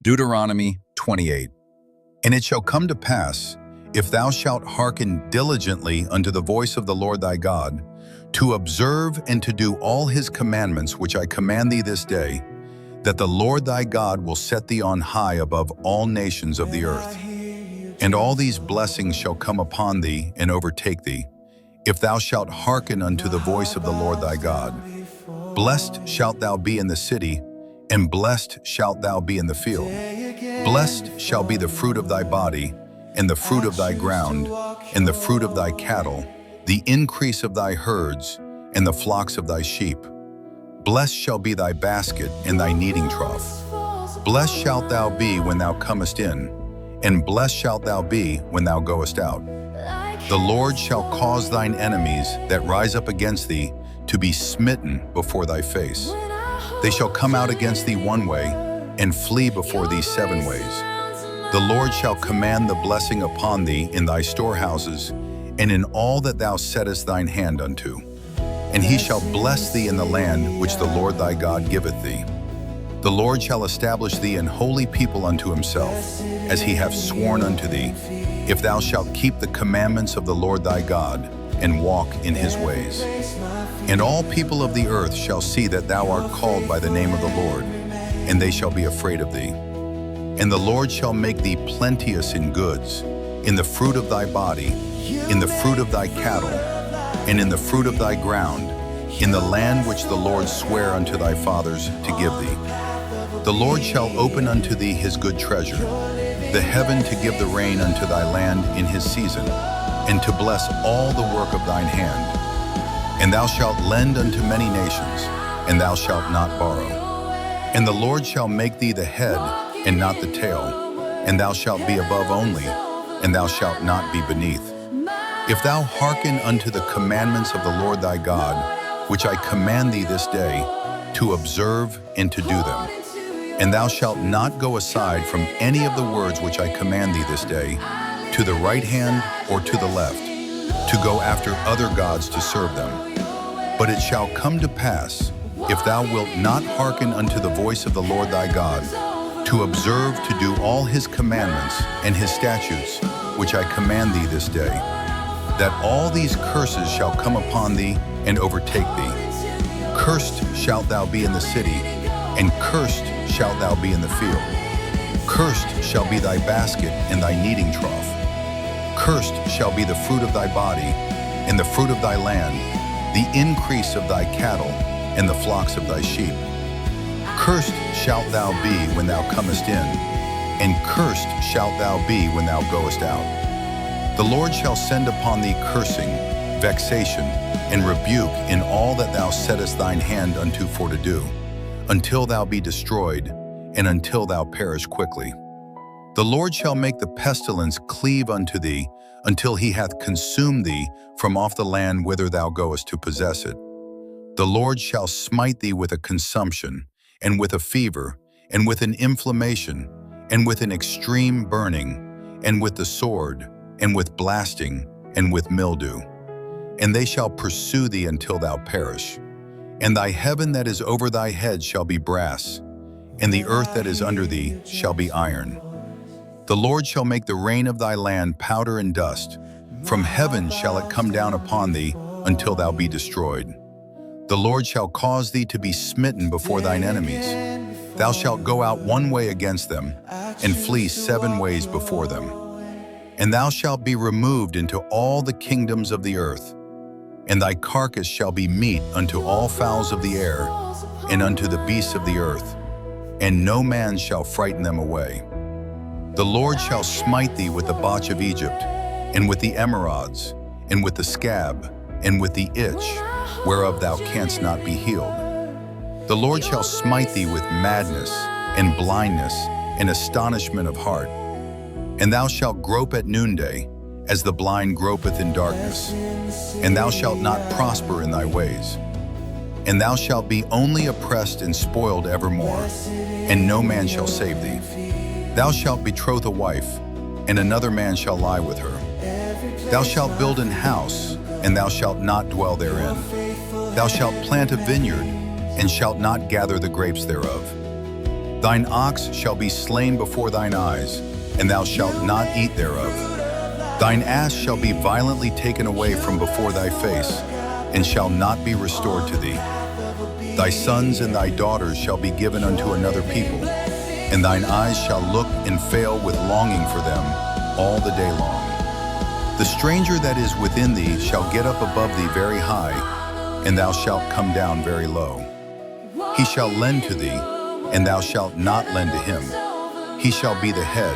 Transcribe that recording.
Deuteronomy 28. And it shall come to pass, if thou shalt hearken diligently unto the voice of the Lord thy God, to observe and to do all his commandments which I command thee this day, that the Lord thy God will set thee on high above all nations of the earth. And all these blessings shall come upon thee and overtake thee, if thou shalt hearken unto the voice of the Lord thy God. Blessed shalt thou be in the city, and blessed shalt thou be in the field. Blessed shall be the fruit of thy body, and the fruit of thy ground, and the fruit of thy cattle, the increase of thy herds, and the flocks of thy sheep. Blessed shall be thy basket and thy kneading trough. Blessed shalt thou be when thou comest in, and blessed shalt thou be when thou goest out. The Lord shall cause thine enemies that rise up against thee to be smitten before thy face. They shall come out against thee one way, and flee before thee 7 ways. The Lord shall command the blessing upon thee in thy storehouses, and in all that thou settest thine hand unto. And he shall bless thee in the land which the Lord thy God giveth thee. The Lord shall establish thee an holy people unto himself, as he hath sworn unto thee, if thou shalt keep the commandments of the Lord thy God, and walk in his ways. And all people of the earth shall see that thou art called by the name of the Lord, and they shall be afraid of thee. And the Lord shall make thee plenteous in goods, in the fruit of thy body, in the fruit of thy cattle, and in the fruit of thy ground, in the land which the Lord sware unto thy fathers to give thee. The Lord shall open unto thee his good treasure, the heaven to give the rain unto thy land in his season, and to bless all the work of thine hand. And thou shalt lend unto many nations, and thou shalt not borrow. And the Lord shall make thee the head, and not the tail, and thou shalt be above only, and thou shalt not be beneath. If thou hearken unto the commandments of the Lord thy God, which I command thee this day, to observe and to do them, and thou shalt not go aside from any of the words which I command thee this day, to the right hand or to the left, to go after other gods to serve them. But it shall come to pass, if thou wilt not hearken unto the voice of the Lord thy God, to observe to do all his commandments and his statutes, which I command thee this day, that all these curses shall come upon thee and overtake thee. Cursed shalt thou be in the city, and cursed shalt thou be in the field. Cursed shall be thy basket and thy kneading trough. Cursed shall be the fruit of thy body, and the fruit of thy land, the increase of thy cattle, and the flocks of thy sheep. Cursed shalt thou be when thou comest in, and cursed shalt thou be when thou goest out. The Lord shall send upon thee cursing, vexation, and rebuke in all that thou settest thine hand unto for to do, until thou be destroyed, and until thou perish quickly. The Lord shall make the pestilence cleave unto thee, until he hath consumed thee from off the land whither thou goest to possess it. The Lord shall smite thee with a consumption, and with a fever, and with an inflammation, and with an extreme burning, and with the sword, and with blasting, and with mildew. And they shall pursue thee until thou perish. And thy heaven that is over thy head shall be brass, and the earth that is under thee shall be iron. The Lord shall make the rain of thy land powder and dust. From heaven shall it come down upon thee until thou be destroyed. The Lord shall cause thee to be smitten before thine enemies. Thou shalt go out one way against them, and flee 7 ways before them. And thou shalt be removed into all the kingdoms of the earth. And thy carcass shall be meat unto all fowls of the air, and unto the beasts of the earth, and no man shall frighten them away. The Lord shall smite thee with the botch of Egypt, and with the emerods, and with the scab, and with the itch, whereof thou canst not be healed. The Lord shall smite thee with madness, and blindness, and astonishment of heart. And thou shalt grope at noonday, as the blind gropeth in darkness. And thou shalt not prosper in thy ways. And thou shalt be only oppressed and spoiled evermore, and no man shall save thee. Thou shalt betroth a wife, and another man shall lie with her. Thou shalt build an house, and thou shalt not dwell therein. Thou shalt plant a vineyard, and shalt not gather the grapes thereof. Thine ox shall be slain before thine eyes, and thou shalt not eat thereof. Thine ass shall be violently taken away from before thy face, and shall not be restored to thee. Thy sons and thy daughters shall be given unto another people, and thine eyes shall look and fail with longing for them all the day long. The stranger that is within thee shall get up above thee very high, and thou shalt come down very low. He shall lend to thee, and thou shalt not lend to him. He shall be the head,